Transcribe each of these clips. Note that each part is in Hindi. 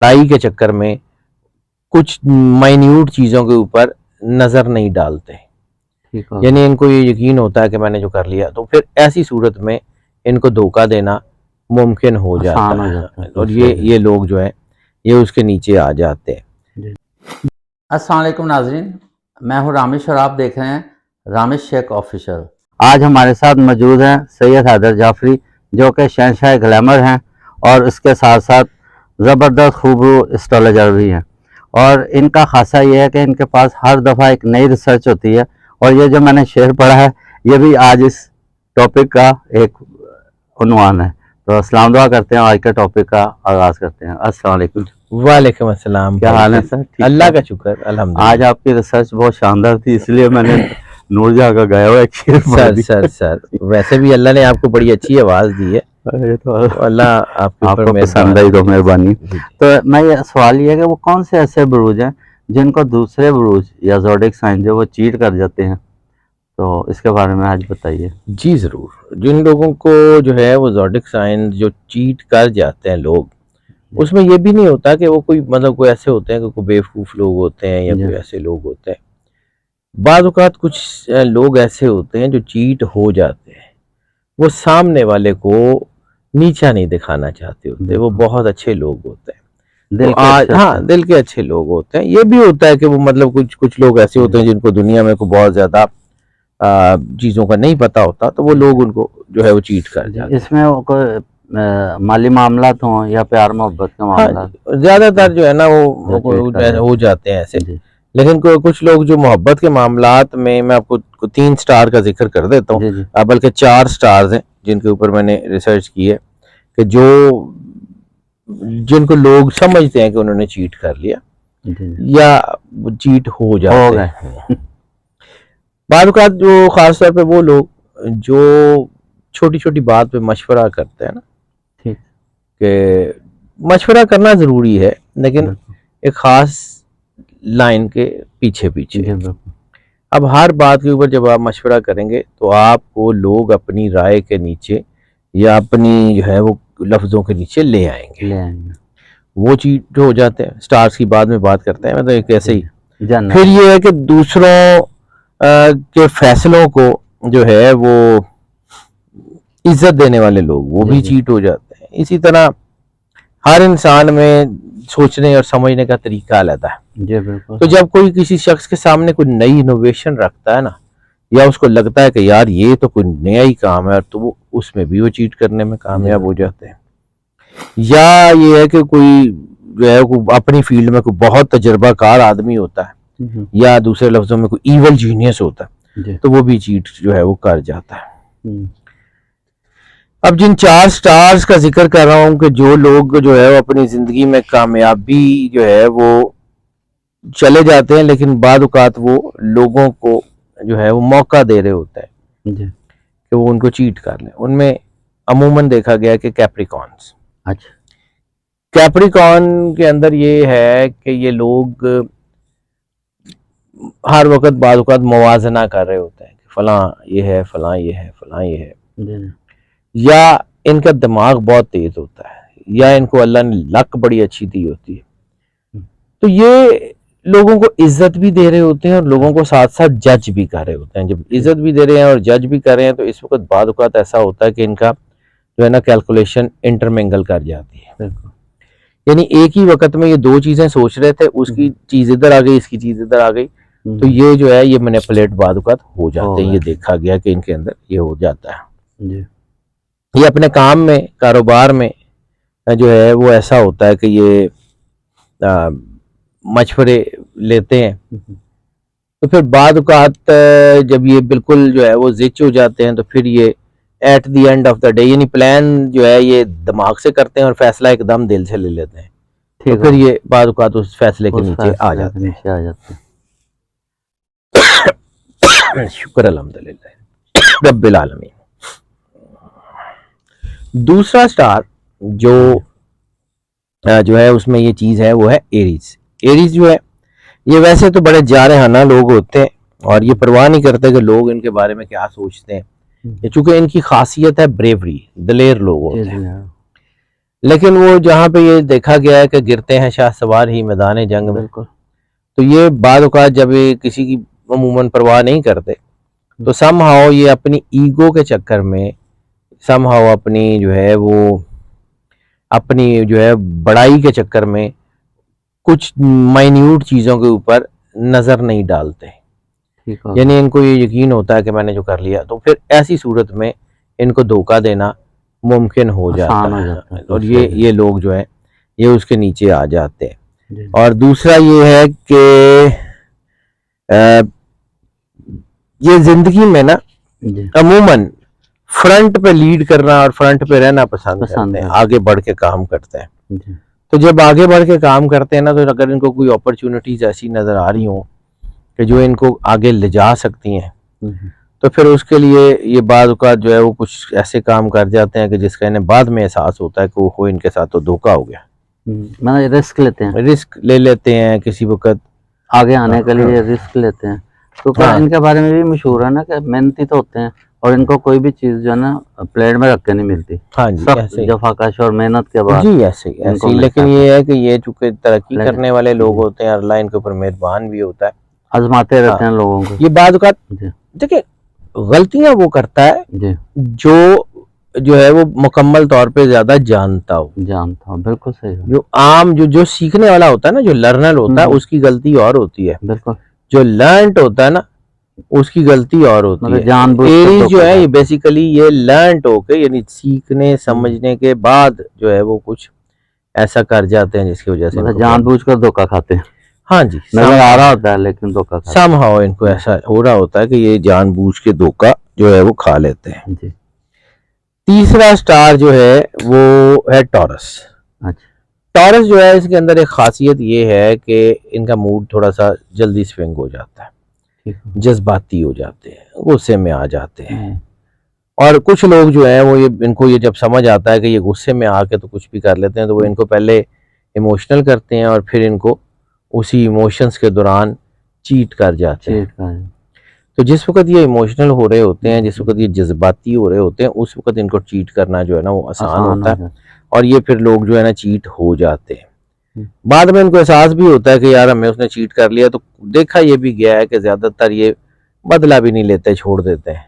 लड़ाई के चक्कर में कुछ माइन्यूट चीज़ों के ऊपर नज़र नहीं डालते। यानी इनको ये यकीन होता है कि मैंने जो कर लिया, तो फिर ऐसी सूरत में इनको धोखा देना मुमकिन हो जाता है और ये लोग जो है ये उसके नीचे आ जाते हैं। अस्सलाम वालेकुम नाजरीन, मैं हूँ रामिश और आप देख रहे हैं रामिश शेख ऑफिशियल। आज हमारे साथ मौजूद हैं सैयद हैदर जाफरी, जो कि शहंशाह ग्लैमर हैं और इसके साथ साथ ज़बरदस्त खूबरू एस्ट्रोलॉजर भी हैं। और इनका खासा ये है कि इनके पास हर दफ़ा एक नई रिसर्च होती है और ये जो मैंने शेर पढ़ा है ये भी आज इस टॉपिक का एक उन्वान है। तो अस्सलाम दुआ करते हैं, आज के टॉपिक का आगाज़ करते हैं। अस्सलाम वालेकुम। वालेकुम अस्सलाम। क्या हाल है सर? अल्लाह का शुक्र, अल्हम्दुलिल्लाह। आज आपकी रिसर्च बहुत शानदार थी, इसलिए मैंने नूरजहां का गाया हुआ एक शेर पढ़ सर सर वैसे भी अल्लाह ने आपको बड़ी अच्छी आवाज़ दी है, तो अल्लाह आपको पसंद आई तो मेहरबानी। तो मैं ये सवाल ये है कि वो कौन से ऐसे बुरूज हैं जिनको दूसरे बुरूज या ज़ोडिक साइन जो वो चीट कर जाते हैं, तो इसके बारे में आज बताइए। जी ज़रूर। जिन लोगों को जो है वो ज़ोडिक साइन जो चीट कर जाते हैं लोग, उसमें ये भी नहीं होता कि वो कोई मतलब कोई ऐसे होते हैं कि कोई बेवकूफ़ लोग होते हैं या कोई ऐसे लोग होते हैं। बाज़ औक़ात कुछ लोग ऐसे होते हैं जो चीट हो जाते हैं, वो सामने वाले को नीचा नहीं दिखाना चाहते होते, वो बहुत अच्छे लोग होते हैं। दिल तो आज हाँ, दिल के अच्छे लोग होते हैं। ये भी होता है कि वो मतलब कुछ लोग ऐसे होते हैं जिनको दुनिया में को बहुत ज़्यादा चीज़ों का नहीं पता होता, तो वो लोग उनको जो है वो चीट कर जाते हैं। इसमें वो कोई माली मामलात हों या प्यार मोहब्बत का मामला? हाँ, ज़्यादातर जो है ना वो हो जाते हैं ऐसे। लेकिन कुछ लोग जो मोहब्बत के मामलात में, मैं आपको 3 स्टार का जिक्र कर देता हूँ, बल्कि 4 स्टार्स हैं जिनके ऊपर मैंने रिसर्च की है कि जिनको लोग समझते हैं कि उन्होंने चीट कर लिया या चीट हो जाते हैं। बाद औक़ात जो ख़ास तौर पे वो लोग जो छोटी छोटी बात पे मशवरा करते हैं ना, कि मशवरा करना ज़रूरी है लेकिन एक ख़ास लाइन के पीछे पीछे। अब हर बात के ऊपर जब आप मशवरा करेंगे तो आपको लोग अपनी राय के नीचे या अपनी जो है वो लफ्ज़ों के नीचे ले आएंगे। वो चीज जो हो जाते हैं। स्टार्स की बाद में बात करते हैं, मतलब एक ऐसे ही। फिर ये है कि दूसरों के फैसलों को जो है वो इज्जत देने वाले लोग वो भी चीट हो जाते हैं। इसी तरह हर इंसान में सोचने और समझने का तरीका अलग है। तो जब कोई किसी शख्स के सामने कोई नई इनोवेशन रखता है ना, या उसको लगता है कि यार ये तो कोई नया ही काम है, तो वो उसमें भी वो चीट करने में कामयाब हो जाते हैं। या ये है कि कोई जो है कोई अपनी फील्ड में कोई बहुत तजर्बाकार आदमी होता है या दूसरे लफ्जों में कोई ईवल जीनियस होता है, तो वो भी चीट जो है वो कर जाता है। अब जिन 4 स्टार्स का जिक्र कर रहा हूं कि जो लोग जो है वो अपनी जिंदगी में कामयाबी जो है वो चले जाते हैं, लेकिन बाद औक़ात वो लोगों को जो है वो मौका दे रहे होते हैं कि वो उनको चीट कर लें। उनमें अमूमन देखा गया कि कैप्रिकॉन्स। अच्छा, कैप्रिकॉन के अंदर ये है कि ये लोग हर वक्त बाद औक़ात मुवाजना कर रहे होते हैं कि फलां ये है, फलां ये है, फलां ये है, या इनका दिमाग बहुत तेज होता है, या इनको अल्लाह ने लक बड़ी अच्छी दी होती है। तो ये लोगों को इज्जत भी दे रहे होते हैं और लोगों को साथ साथ जज भी कर रहे होते हैं। जब इज्जत भी दे रहे हैं और जज भी कर रहे हैं, तो इस वक्त बाद औक़ात ऐसा होता है कि इनका जो है ना कैलकुलेशन इंटरमिंगल कर जाती है। यानी एक ही वक्त में ये 2 चीजें सोच रहे थे, उसकी चीज इधर आ गई, इसकी चीज इधर आ गई, तो ये जो है ये मैनिपुलेट बाद औक़ात हो जाते हैं। ये देखा गया कि इनके अंदर ये हो जाता है। ये अपने काम में, कारोबार में जो है वो ऐसा होता है कि ये मशवरे लेते हैं, तो फिर बाद औक़ात जब ये बिल्कुल जो है वो जिच हो जाते हैं, तो फिर ये at the end of the day, यानी प्लान जो है ये दिमाग से करते हैं और फैसला एकदम दिल से ले लेते हैं, तो फिर ये बाद औक़ात उस फैसले के नीचे आ जाते हैं। शुक्र अल्हम्दुलिल्लाह रब्बिल आलमीन। दूसरा स्टार जो है उसमें ये चीज है वो है एरीज। एरीज जो है ये वैसे तो बड़े जारहाना लोग होते हैं और ये परवाह नहीं करते कि लोग इनके बारे में क्या सोचते हैं, चूंकि इनकी खासियत है ब्रेवरी, दलेर लोग होते हैं। लेकिन वो जहाँ पे ये देखा गया है कि गिरते हैं शाह सवार ही मैदान जंग में, बिल्कुल। तो ये बाद औक़ात जब ये किसी की अमूमन परवाह नहीं करते, तो समहाउ ये अपनी ईगो के चक्कर में, समहाउ अपनी जो है वो अपनी जो है बड़ाई के चक्कर में कुछ माइन्यूट चीज़ों के ऊपर नज़र नहीं डालते। ठीक है। यानी इनको ये यकीन होता है कि मैंने जो कर लिया, तो फिर ऐसी सूरत में इनको धोखा देना मुमकिन हो आसान हो जाता जाता है, है। और ये लोग जो है ये उसके नीचे आ जाते हैं। जी। और दूसरा ये है कि ये जिंदगी में ना जी। अमूमन फ्रंट पे लीड करना और फ्रंट पे रहना पसंद करते हैं, है। आगे बढ़ के काम करते हैं। जी। तो जब आगे बढ़ के काम करते हैं ना, तो अगर इनको कोई अपॉर्चुनिटीज ऐसी नज़र आ रही हो कि जो इनको आगे ले जा सकती हैं, तो फिर उसके लिए ये बाद का जो है वो कुछ ऐसे काम कर जाते हैं कि जिसका इन्हें बाद में एहसास होता है कि वो इनके साथ तो धोखा हो गया। मतलब रिस्क लेते हैं, रिस्क ले लेते हैं किसी वक्त आगे आने के लिए रिस्क लेते हैं। तो क्या इनके बारे में भी मशहूर है ना कि मेहनती तो होते हैं और इनको कोई भी चीज जो है ना प्लेट में रख के नहीं मिलती। हाँ जी, ऐसे जफाकश और मेहनत के बाद जी ऐसे ऐसे। लेकिन ये है कि ये चूंकि तरक्की करने वाले लोग होते हैं, अल्लाह इनके ऊपर मेहरबान भी होता है, आजमाते रहते हैं लोगों को। ये बाद औक़ात देखिए गलतियां वो करता है जो है वो मुकम्मल तौर पे ज्यादा जानता हो। बिल्कुल सही। जो आम जो सीखने वाला होता है ना, जो लर्नर होता है, उसकी गलती और होती है। बिल्कुल। जो लर्नड होता है ना, उसकी गलती और होती है। एरीज जो है ये बेसिकली ये लर्नड होके, यानी सीखने समझने के बाद जो है वो कुछ ऐसा कर जाते हैं जिसकी वजह से जानबूझकर धोखा खाते हैं। हाँ जी, नजर आ रहा होता है लेकिन धोखा खाते हैं। समहाउ इनको ऐसा हो रहा होता है कि ये जानबूझ के धोखा जो है वो खा लेते हैं जी। तीसरा स्टार जो है वो है टॉरस। टॉरस जो है इसके अंदर एक खासियत ये है कि इनका मूड थोड़ा सा जल्दी स्विंग हो जाता है, जज्बाती हो जाते हैं, गुस्से में आ जाते हैं। और कुछ लोग जो है वो इनको ये जब समझ आता है कि ये गुस्से में आके तो कुछ भी कर लेते हैं, तो वो इनको पहले इमोशनल करते हैं और फिर इनको उसी इमोशंस के दौरान चीट कर जाते हैं। तो जिस वक्त ये इमोशनल हो रहे होते हैं, जिस वक्त ये जज्बाती हो रहे होते हैं, उस वक्त इनको चीट करना जो है ना वो आसान होता है, और ये फिर लोग जो है ना चीट हो जाते हैं। बाद में इनको एहसास भी होता है कि यार हमें उसने चीट कर लिया, तो देखा ये भी गया है कि ज्यादातर ये बदला भी नहीं लेते, छोड़ देते हैं।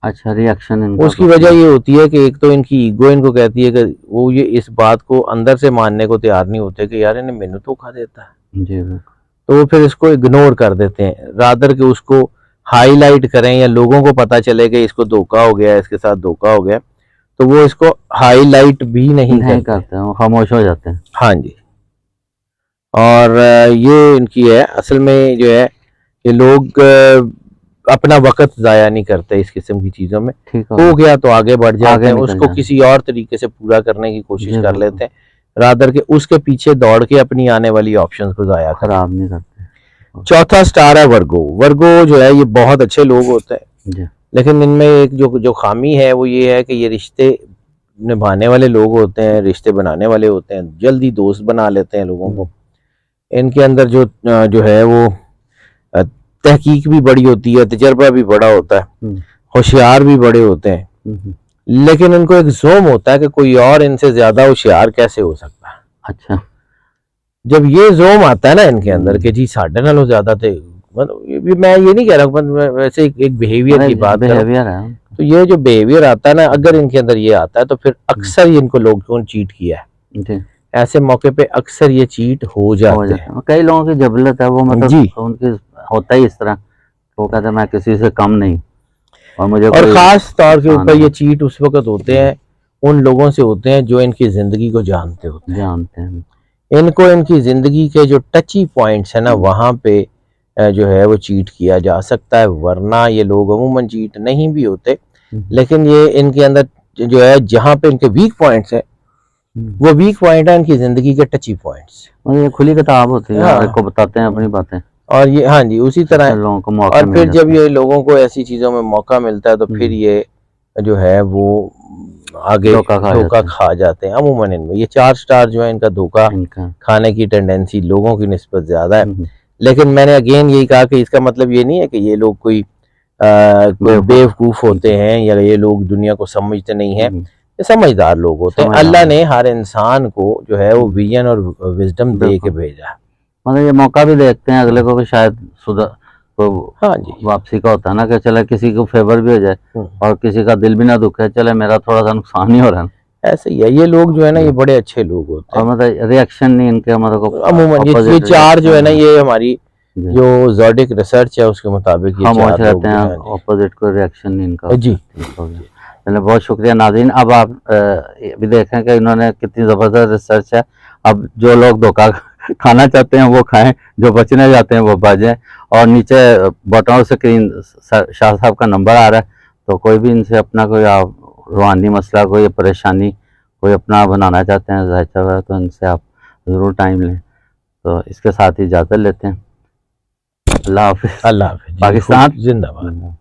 अच्छा, रिएक्शन उसकी वजह ये होती है कि एक तो इनकी ईगो इनको कहती है कि वो ये इस बात को अंदर से मानने को तैयार नहीं होते कि यार इन्हें मैंने धोखा देता है जी, तो वो फिर इसको इग्नोर कर देते हैं, रादर के उसको हाईलाइट करें या लोगों को पता चले कि इसको धोखा हो गया, इसके साथ धोखा हो गया, तो वो इसको हाईलाइट भी नहीं करते हैं, खामोश हो जाते हैं। हाँ जी। और ये इनकी है असल में जो है ये लोग अपना वक्त जाया नहीं करते इस किस्म की चीजों में। हो गया तो आगे बढ़ जाते हैं, उसको किसी और तरीके से पूरा करने की कोशिश कर लेते हैं, रादर के उसके पीछे दौड़ के अपनी आने वाली ऑप्शंस को जाया खराब नहीं करते। चौथा स्टार है वर्गो। वर्गो जो है ये बहुत अच्छे लोग होते हैं, लेकिन इनमें एक जो खामी है वो ये है कि ये रिश्ते निभाने वाले लोग होते हैं, रिश्ते बनाने वाले होते हैं, जल्दी दोस्त बना लेते हैं लोगों को। इनके अंदर जो है वो तहकीक भी बड़ी होती है, तजर्बा भी बड़ा होता है, होशियार भी बड़े होते हैं, लेकिन इनको एक जोम होता है कि कोई और इनसे ज्यादा होशियार कैसे हो सकता है। अच्छा, जब ये जोम आता है ना इनके अंदर कि जी साढ़े नालों ज्यादा थे, मतलब मैं ये नहीं कह रहा हूँ, वैसे एक बिहेवियर की बात है, तो ये जो बिहेवियर आता है ना, अगर इनके अंदर ये आता है तो फिर अक्सर इनको लोगों चीट किया है, ऐसे मौके पे अक्सर ये चीट हो जाते हैं। कई लोगों की जबलत है वो, मतलब उनकी होता ही इस तरह, वो कहते हैं मैं किसी से कम नहीं, और खास तौर के ऊपर ये चीट उस वक्त होते हैं उन लोगों से होते हैं जो इनकी जिंदगी को जानते हैं। इनको इनकी जिंदगी के जो टची पॉइंट्स है ना, वहां पे जो है वो चीट किया जा सकता है, वरना ये लोग अमूमन चीट नहीं भी होते, लेकिन ये इनके अंदर जो है जहाँ पे इनके वीक पॉइंट्स है, वो वीक पॉइंट है इनकी जिंदगी के टची पॉइंट्स। ये खुली किताब होती है, आपको बताते हैं अपनी बातें, और ये हाँ जी उसी तरह लोगों को मौका, और फिर जब ये लोगों को ऐसी चीजों में मौका मिलता है तो फिर ये जो है वो आगे धोखा खा जाते हैं। अमूमन इनमें ये 4 स्टार जो है इनका धोखा खाने की टेंडेंसी लोगों की निस्बत ज्यादा है, लेकिन मैंने अगेन यही कहा कि इसका मतलब ये नहीं है कि ये लोग कोई बेवकूफ होते हैं या ये लोग दुनिया को समझते नहीं है। ये समझदार लोग होते हैं। समझदार। अल्लाह ने हर इंसान को जो है वो विजन और विजडम दे के बिल्कुल। भेजा है। मतलब ये मौका भी देखते हैं अगले को कि शायद सुधर को हाँ जी। वापसी का होता है ना कि चले किसी को फेवर भी हो जाए और किसी का दिल भी ना दुखे, चले मेरा थोड़ा सा नुकसान ही हो रहा है। ऐसे ही है, ये लोग जो है ना ये बड़े अच्छे लोग होते और हैं। मतलब रिएक्शन नहीं इनके हमारे को अमूमन ये opposite चार जो है ना reaction ये हमारी जी। जो जॉडिक रिसर्च है उसके मुताबिक ये खामोश चार लोग रहते जो हैं, हैं जी। ऑपोजिट कोई रिएक्शन नहीं इनका जी। ठीक हो गया। चलिए बहुत शुक्रिया नाज़रीन। अब आप भी देखें कि इन्होंने कितनी ज़बरदस्त रिसर्च है। अब जो लोग धोखा खाना चाहते हैं वो खाएं, जो बचने जाते हैं वो बचें। और नीचे बॉटम स्क्रीन शाह साहब का नंबर आ रहा है, तो कोई भी इनसे अपना कोई रूहानी मसला, कोई परेशानी, कोई अपना बनाना चाहते हैं जायचा वगैरह, तो इनसे आप ज़रूर टाइम लें। तो इसके साथ ही इजाज़त लेते हैं। अल्लाह हाफ़िज़। अल्लाह हाफ़िज़। पाकिस्तान जिंदाबाद।